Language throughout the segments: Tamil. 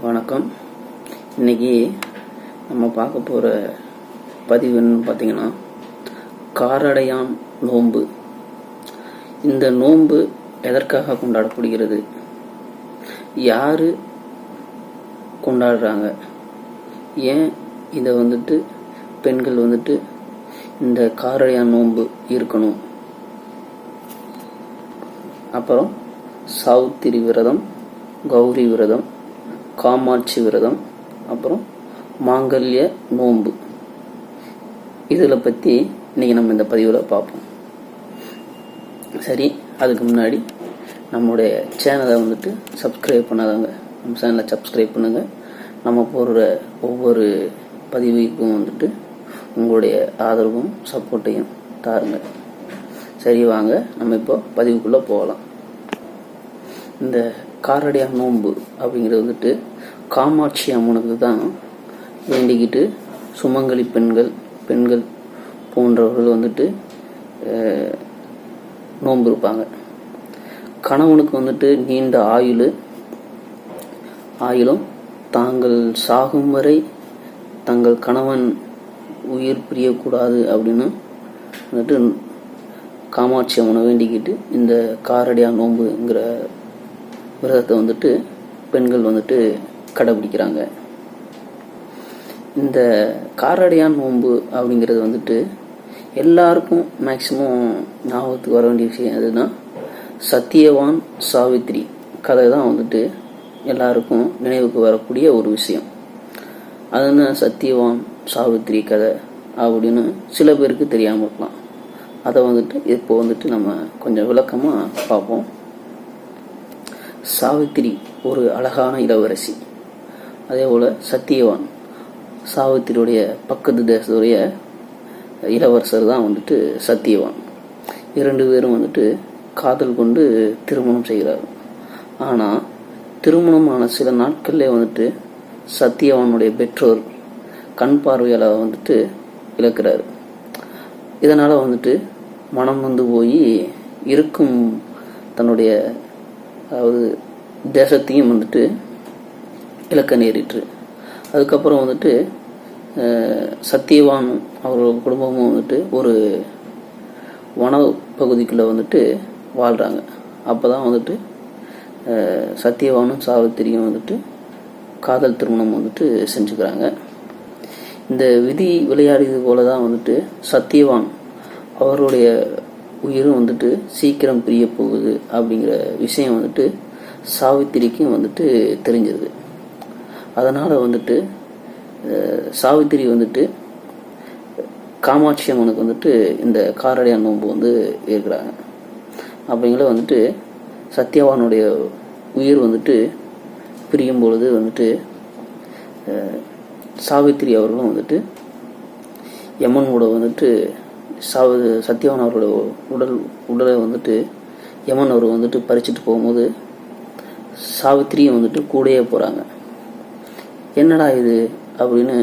வணக்கம். இன்றைக்கி நம்ம பார்க்க போகிற பதிவுன்னு பார்த்திங்கன்னா காரடையான் நோன்பு. இந்த நோன்பு எதற்காக கொண்டாடப்படுகிறது, யார் கொண்டாடுறாங்க, ஏன் இதை பெண்கள் இந்த காரடையான் நோன்பு இருக்கணும், அப்புறம் சாவித்திரி விரதம், கௌரி விரதம், காமாட்சி விரதம், அப்புறம் மாங்கல்ய நோன்பு, இதில் பற்றி இன்றைக்கி நம்ம இந்த பதிவில் பார்ப்போம். சரி, அதுக்கு முன்னாடி நம்மளுடைய சேனலை சப்ஸ்கிரைப் பண்ணாதவங்க நம்ம சேனலை சப்ஸ்கிரைப் பண்ணுங்கள். நம்ம போடுற ஒவ்வொரு பதிவுக்கும் உங்களுடைய ஆதரவும் சப்போர்ட்டையும் தாருங்க. சரி, வாங்க நம்ம இப்போ பதிவுக்குள்ளே போகலாம். இந்த காரடையான் நோன்பு அப்படிங்கிறது காமாட்சி அம்மனுக்கு தான் வேண்டிக்கிட்டு சுமங்கலி பெண்கள் போன்றவர்கள் நோன்பு இருப்பாங்க. கணவனுக்கு நீண்ட ஆயுளும் தாங்கள் சாகும் வரை தங்கள் கணவன் உயிர் பிரியக்கூடாது அப்படின்னு காமாட்சி அம்மனை வேண்டிக்கிட்டு இந்த காரடையான் நோன்புங்கிற விரதத்தை பெண்கள் கடைபிடிக்கிறாங்க. இந்த காரடையான் நோன்பு அப்படிங்கிறது எல்லாருக்கும் மேக்சிமம் ஞாபகத்துக்கு வர வேண்டிய விஷயம் எதுனா சத்தியவான் சாவித்திரி கதை தான் எல்லாருக்கும் நினைவுக்கு வரக்கூடிய ஒரு விஷயம். அதுன்னு சத்தியவான் சாவித்திரி கதை அப்படின்னு சில பேருக்கு தெரியாமல் இருக்கலாம். அதை இப்போ நம்ம கொஞ்சம் விளக்கமாக பார்ப்போம். சாவித்திரி ஒரு அழகான இளவரசி. அதே போல் சத்தியவான் சாவித்திரியுடைய பக்கத்து தேசத்துடைய இளவரசர் தான் சத்தியவான். இரண்டு பேரும் காதல் கொண்டு திருமணம் செய்கிறார். ஆனால் திருமணமான சில நாட்கள்லே சத்தியவானுடைய பெற்றோர் கண் பார்வையால் இழக்கிறார். இதனால் மனம் போய் இருக்கும் தன்னுடைய அதாவது தேசத்தையும் இழக்க நேரிட்டு. அதுக்கப்புறம் சத்தியவான் அவரோட குடும்பமும் ஒரு வன பகுதிக்குள்ளே வாழ்கிறாங்க. அப்போ தான் சத்தியவானும் சாவித்திரியும் காதல் திருமணம் செஞ்சுக்கிறாங்க. இந்த விதி விளையாடியது போல தான் சத்தியவான் அவருடைய உயிரும் சீக்கிரம் பிரிய போகுது அப்படிங்கிற விஷயம் சாவித்திரிக்கும் தெரிஞ்சது. அதனால் சாவித்திரி காமாட்சி அம்மனுக்கு இந்த காரடையான் நோன்பு இருக்கிறாங்க. அப்படிங்கிற சத்தியவானுடைய உயிர் பிரியும் பொழுது சாவித்திரி அவர்களும் யமன் கூட சத்தியவான் அவரோட உடலை யமன் அவர் பறிச்சுட்டு போகும்போது சாவித்திரியும் கூடயே போகிறாங்க. என்னடா இது அப்படின்னு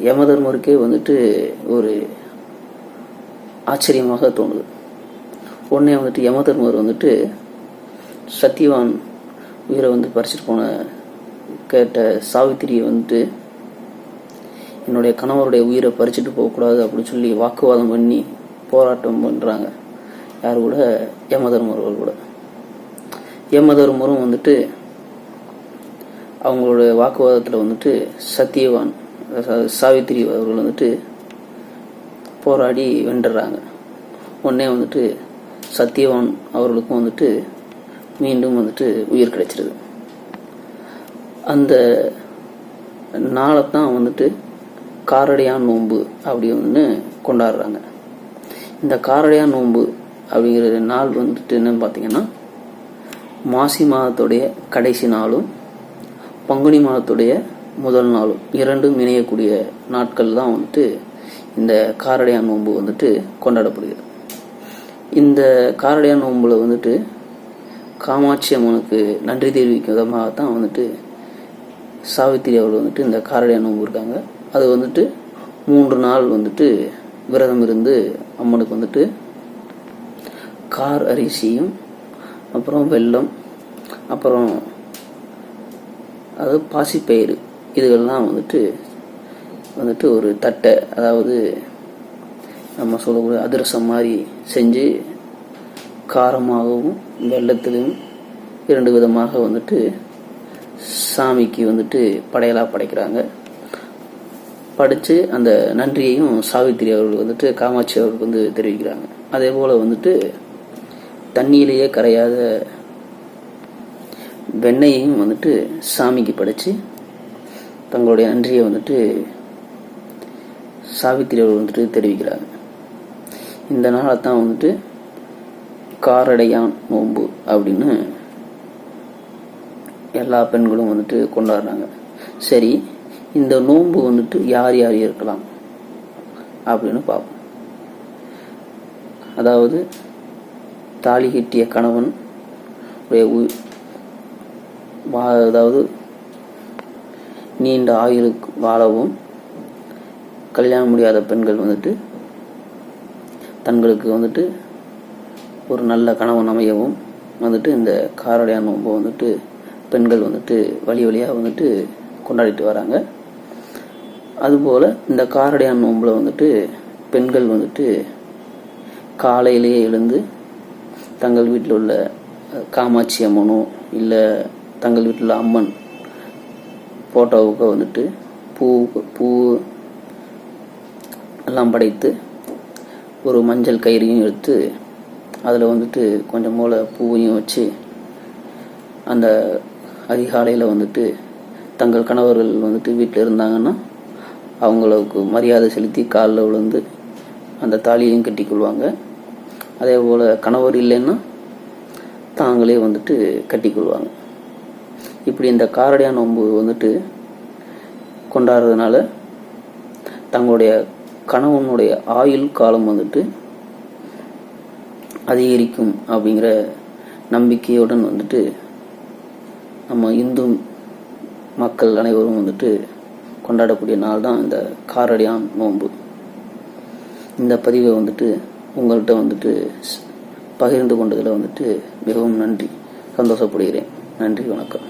யமதர்மருக்கே ஒரு ஆச்சரியமாக தோணுது. உடனே யமதர்மர் சத்தியவான் உயிரை பறிச்சுட்டு போன கேட்ட சாவித்திரியை என்னுடைய கணவருடைய உயிரை பறிச்சுட்டு போகக்கூடாது அப்படின்னு சொல்லி வாக்குவாதம் பண்ணி போராட்டம் பண்ணுறாங்க. யார் கூட? யமதர்மர்கள் கூட. யமதர்மரும் அவங்களோட வாக்குவாதத்தில் சத்தியவான் சாவித்திரி அவர்கள் போராடி வென்றுறாங்க. உடனே சத்தியவான் அவர்களுக்கும் மீண்டும் உயிர் கிடைச்சிருது. அந்த நாளை தான் காரடையான் நோன்பு அப்படி கொண்டாடுறாங்க. இந்த காரடையான் நோன்பு அப்படிங்கிற நாள் என்னன்னு பார்த்தீங்கன்னா மாசி மாதத்துடைய கடைசி நாளும் பங்குனி மாதத்துடைய முதல் நாளும் இரண்டும் இணையக்கூடிய நாட்கள் தான் இந்த காரடையான் நோன்பு கொண்டாடப்படுகிறது. இந்த காரடையான் நோன்புல காமாட்சி அம்மனுக்கு நன்றி தெரிவிக்கும் விதமாகத்தான் சாவித்திரி அவர்கள் இந்த காரடையான் நோன்பு இருக்காங்க. அது 3 நாள் விரதம் இருந்து அம்மனுக்கு கார் அரிசியும் அப்புறம் வெல்லம் அப்புறம் அதாவது பாசிப்பயிறு இதுகள்லாம் வந்துட்டு வந்துட்டு ஒரு தட்டை, அதாவது நம்ம சொல்லக்கூடிய அதிரசம் மாதிரி செஞ்சு காரமாகவும் வெள்ளத்திலும் 2 விதமாக வந்துட்டு சாமிக்கு வந்துட்டு படையலாக படைக்கிறாங்க. படித்து அந்த நன்றியையும் சாவித்திரி அவர்கள் வந்துட்டு காமாட்சி அவர்களுக்கு வந்து தெரிவிக்கிறாங்க. அதே போல் வந்துட்டு தண்ணியிலேயே கரையாத வெண்ணெயையும் வந்துட்டு சாமிக்கு படைச்சு தங்களுடைய நன்றியை வந்துட்டு சாவித்திரி அவர்கள் வந்துட்டு தெரிவிக்கிறாங்க. இந்த நாளை தான் வந்துட்டு காரடையான் நோன்பு அப்படின்னு எல்லா பெண்களும் வந்துட்டு கொண்டாடுறாங்க. சரி, இந்த நோன்பு வந்துட்டு யார் யார் இருக்கலாம் அப்படின்னு பார்ப்போம். அதாவது தாலி கட்டிய கணவன் அதாவது நீண்ட ஆயுளுக்கு வாழவும், கல்யாணம் முடியாத பெண்கள் வந்துட்டு தங்களுக்கு வந்துட்டு ஒரு நல்ல கணவன் அமையவும் வந்துட்டு இந்த காரடையான் நோன்பை வந்துட்டு பெண்கள் வந்துட்டு வழியாக வந்துட்டு கொண்டாடிட்டு வராங்க. அதுபோல் இந்த காரடையான் நோம்பில் வந்துட்டு பெண்கள் வந்துட்டு காலையிலேயே எழுந்து தங்கள் வீட்டில் உள்ள காமாட்சி அம்மனோ இல்லை தங்கள் வீட்டில் உள்ள அம்மன் ஃபோட்டோவுக்கு வந்துட்டு பூ எல்லாம் படைத்து ஒரு மஞ்சள் கயிறையும் எடுத்து அதில் வந்துட்டு கொஞ்சம் போல் பூவையும் வச்சு அந்த அதிகாலையில் வந்துட்டு தங்கள் கணவர்கள் வந்துட்டு வீட்டில் இருந்தாங்கன்னா அவங்களுக்கு மரியாதை செலுத்தி காலில் விழுந்து அந்த தாலியையும் கட்டிக்கொள்வாங்க. அதே போல் கணவர் இல்லைன்னா தாங்களே வந்துட்டு கட்டிக்கொள்வாங்க. இப்படி இந்த காரடையான் நோன்பு வந்துட்டு கொண்டாடுறதுனால தங்களுடைய கணவனுடைய ஆயுள் காலம் வந்துட்டு அதிகரிக்கும் அப்படிங்கிற நம்பிக்கையுடன் வந்துட்டு நம்ம இந்து மக்கள் அனைவரும் வந்துட்டு கொண்டாடக்கூடிய நாள் தான் இந்த காரடையான் நோன்பு. இந்த பதிவை வந்துட்டு உங்கள்கிட்ட வந்துட்டு பகிர்ந்து கொண்டதில் வந்துட்டு மிகவும் நன்றி, சந்தோஷப்படுகிறேன். நன்றி, வணக்கம்.